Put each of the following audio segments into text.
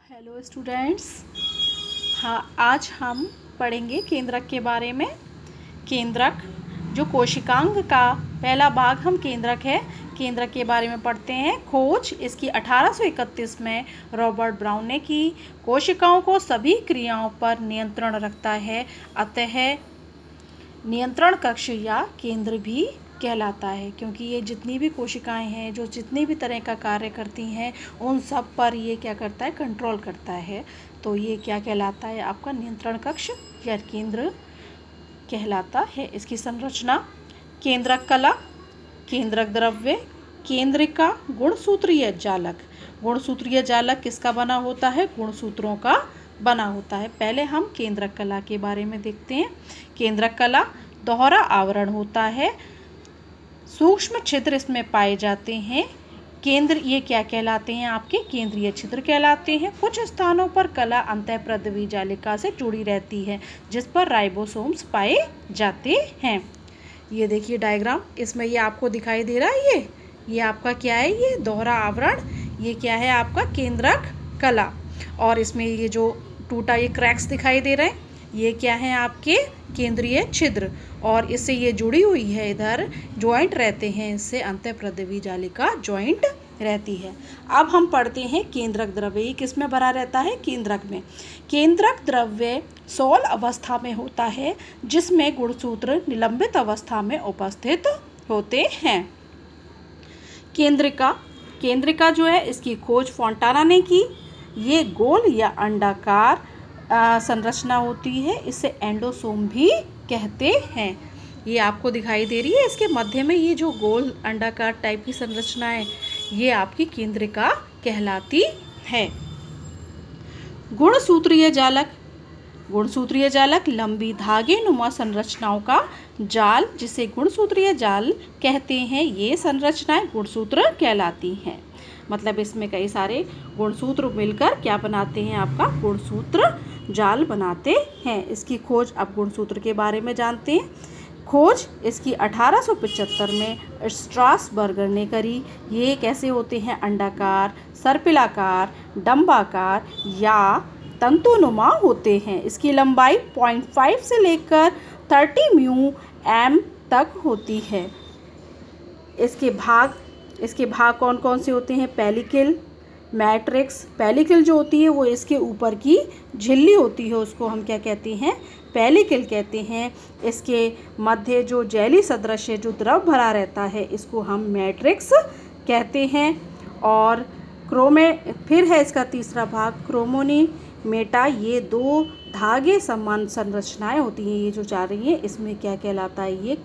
Hello students. हाँ, आज हम पढ़ेंगे केंद्रक के बारे में। केंद्रक जो कोशिकांग का पहला भाग हम केंद्रक है, केंद्रक के बारे में पढ़ते हैं। खोज इसकी 1831 में रॉबर्ट ब्राउन ने की। कोशिकाओं को सभी क्रियाओं पर नियंत्रण रखता है, अतः नियंत्रण कक्ष या केंद्र भी कहलाता है, क्योंकि ये जितनी भी कोशिकाएं हैं जो जितनी भी तरह का कार्य करती हैं उन सब पर ये क्या करता है, कंट्रोल करता है। तो ये क्या कहलाता है, आपका नियंत्रण कक्ष या केंद्र कहलाता है। इसकी संरचना, केंद्रक कला, केंद्रक द्रव्य, केंद्रिका, गुणसूत्रीय जालक। गुणसूत्रीय जालक किसका बना होता है, गुणसूत्रों का बना होता है। पहले हम केंद्रक कला के बारे में देखते हैं। केंद्रक कला दोहरा आवरण होता है, सूक्ष्म छिद्र इसमें पाए जाते हैं। केंद्र ये क्या कहलाते हैं, आपके केंद्रीय छिद्र कहलाते हैं। कुछ स्थानों पर कला अंतःप्रद्रवी जालिका से जुड़ी रहती है, जिस पर राइबोसोम्स पाए जाते हैं। ये देखिए डायग्राम, इसमें ये आपको दिखाई दे रहा है, ये आपका क्या है, ये दोहरा आवरण, ये क्या है आपका केंद्रक कला। और इसमें ये जो टूटा ये क्रैक्स दिखाई दे रहे हैं, ये क्या है आपके केंद्रीय छिद्र, और इससे ये जुड़ी हुई है, इधर जॉइंट रहते हैं, इससे अंतःप्रद्रवी जालिका जॉइंट रहती है। अब हम पढ़ते हैं केंद्रक द्रव्य। ये किस में भरा रहता है, केंद्रक में। केंद्रक द्रव्य सोल अवस्था में होता है, जिसमें गुणसूत्र निलंबित अवस्था में उपस्थित होते हैं। केंद्रिका, केंद्रिका जो है इसकी खोज फोंटाना ने की। ये गोल या अंडाकार संरचना होती है, इसे एंडोसोम भी कहते हैं। ये आपको दिखाई दे रही है, इसके मध्य में ये जो गोल अंडाकार टाइप की संरचना है, ये आपकी केंद्रिका कहलाती है। गुणसूत्रीय जालक, गुणसूत्रीय जालक लंबी धागे नुमा संरचनाओं का जाल, जिसे गुणसूत्रीय जाल कहते हैं, ये संरचनाएं गुणसूत्र कहलाती हैं। मतलब इसमें कई सारे गुणसूत्र मिलकर क्या बनाते हैं, आपका गुणसूत्र जाल बनाते हैं। इसकी खोज, अब गुणसूत्र के बारे में जानते हैं। खोज इसकी 1875 में स्ट्रासबर्गर ने करी। ये कैसे होते हैं, अंडाकार, सर्पिलाकार, डंबाकार या तंतुनुमा होते हैं। इसकी लंबाई 0.5 से लेकर 30 μm तक होती है। इसके भाग कौन कौन से होते हैं, पेलिकल, मैट्रिक्स। पेलिकल जो होती है वो इसके ऊपर की झिल्ली होती है, उसको हम क्या कहते हैं, पेलिकल कहते हैं। इसके मध्य जो जेली सदृश जो द्रव भरा रहता है, इसको हम मैट्रिक्स कहते हैं। और फिर है इसका तीसरा भाग क्रोमोनी मेटा। ये दो धागे समान संरचनाएं होती हैं, ये जो जा रही है, इसमें क्या कहलाता है, ये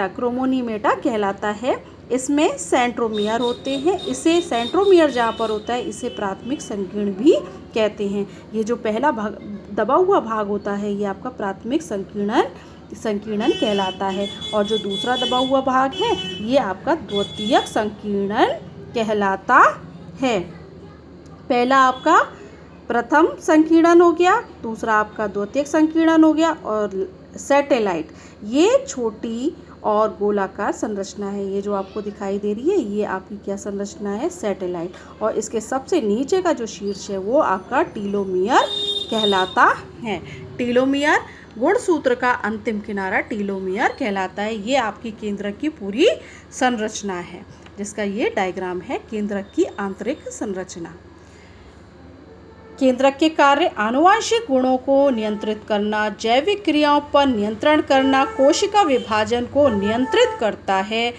क्रोमोनीमेटा कहलाता है। इसमें सेंट्रोमियर होते हैं। इसे सेंट्रोमियर जहाँ पर होता है, इसे प्राथमिक संकीर्ण भी कहते हैं। ये जो पहला भाग दबा हुआ भाग होता है, ये आपका प्राथमिक संकीर्णन कहलाता है, और जो दूसरा दबा हुआ भाग है, ये आपका द्वितीयक संकीर्णन कहलाता है। पहला आपका प्रथम संकीर्णन हो गया, दूसरा आपका द्वितीयक संकीर्णन हो गया। और सैटेलाइट, ये छोटी और गोलाकार संरचना है, ये जो आपको दिखाई दे रही है, ये आपकी क्या संरचना है, सैटेलाइट। और इसके सबसे नीचे का जो शीर्ष है, वो आपका टीलोमियर कहलाता है। टीलोमियर, गुणसूत्र का अंतिम किनारा टीलोमियर कहलाता है। ये आपकी केंद्रक की पूरी संरचना है, जिसका ये डायग्राम है, केंद्रक की आंतरिक संरचना। केंद्रक के कार्य, आनुवांशिक गुणों को नियंत्रित करना, जैविक क्रियाओं पर नियंत्रण करना, कोशिका विभाजन को नियंत्रित करता है,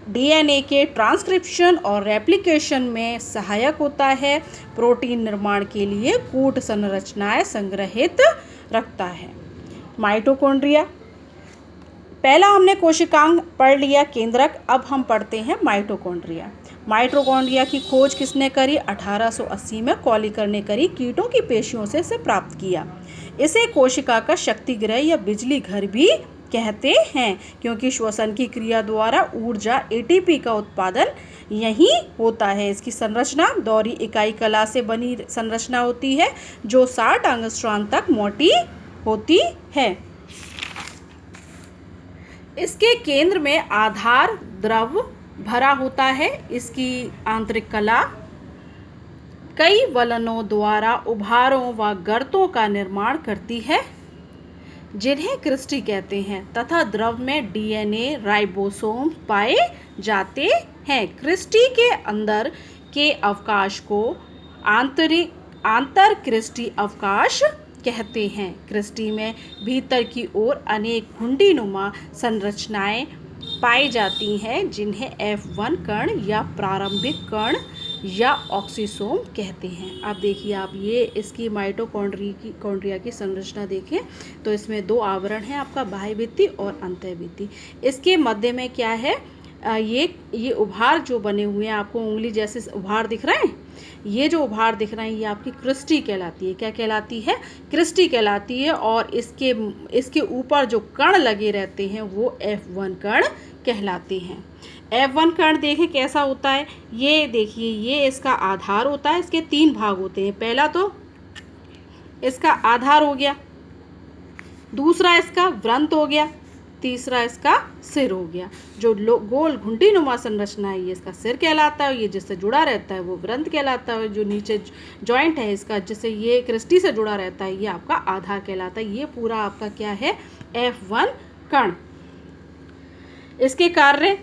डीएनए के ट्रांसक्रिप्शन और रेप्लिकेशन में सहायक होता है, प्रोटीन निर्माण के लिए कूट संरचनाएं संग्रहित रखता है। माइटोकॉन्ड्रिया, पहला हमने कोशिकांग पढ़ लिया केंद्रक, अब हम पढ़ते हैं माइटोकॉन्ड्रिया। माइटोकॉन्ड्रिया की खोज किसने करी, 1880 में कॉलिकर ने करी। कीटों की पेशियों से इसे प्राप्त किया। इसे कोशिका का शक्ति गृह या बिजली घर भी कहते हैं, क्योंकि श्वसन की क्रिया द्वारा ऊर्जा एटीपी का उत्पादन यही होता है। इसकी संरचना दोहरी इकाई कला से बनी संरचना होती है, जो 60 एंगस्ट्रॉम तक मोटी होती है। इसके केंद्र में आधार द्रव भरा होता है। इसकी आंतरिक कला कई वलनों द्वारा उभारों व गर्तों का निर्माण करती है, जिन्हें क्रिस्टी कहते हैं, तथा द्रव में डीएनए राइबोसोम पाए जाते हैं। क्रिस्टी के अंदर के अवकाश को आंतर क्रिस्टी अवकाश कहते हैं। क्रिस्टी में भीतर की ओर अनेक घुंडीनुमा संरचनाएं पाई जाती हैं, जिन्हें F1 कण या प्रारंभिक कण या ऑक्सीसोम कहते हैं। अब देखिए आप ये इसकी माइटोकॉन्ड्रिया की संरचना देखें तो इसमें दो आवरण हैं आपका, बाह्य भित्ति और अंतः भित्ति। इसके मध्य में क्या है, ये उभार जो बने हुए हैं, आपको उंगली जैसे उभार दिख रहे हैं, ये जो उभार दिख रहे हैं ये आपकी क्रिस्टी कहलाती है। क्या कहलाती है? क्रिस्टी कहलाती है। और इसके ऊपर जो कण लगे रहते हैं वो F1 कण कहलाते हैं। F1 कण देखें कैसा होता है, ये देखिए ये इसका आधार होता है। इसके 3 भाग होते हैं। पहला तो इसका आधार हो गया, दूसरा इसका व्रंत हो गया, तीसरा इसका सिर हो गया। जो गोल घुंटीनुमा संरचना है ये इसका सिर कहलाता है, ये जिससे जुड़ा रहता है वो व्रंत कहलाता है। जो नीचे जॉइंट है इसका, जिससे ये क्रिस्टी से जुड़ा रहता है, ये आपका आधार कहलाता है। ये पूरा आपका क्या है, F1 कण। इसके कार्य,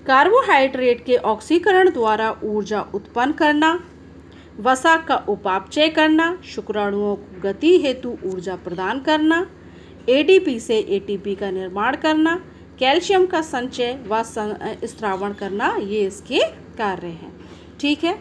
कार्बोहाइड्रेट के ऑक्सीकरण द्वारा ऊर्जा उत्पन्न करना, वसा का उपापचय करना, शुक्राणुओं को गति हेतु ऊर्जा प्रदान करना, एडीपी से एटीपी का निर्माण करना, कैल्शियम का संचय व स्त्रावण करना, ये इसके कार्य हैं। ठीक है।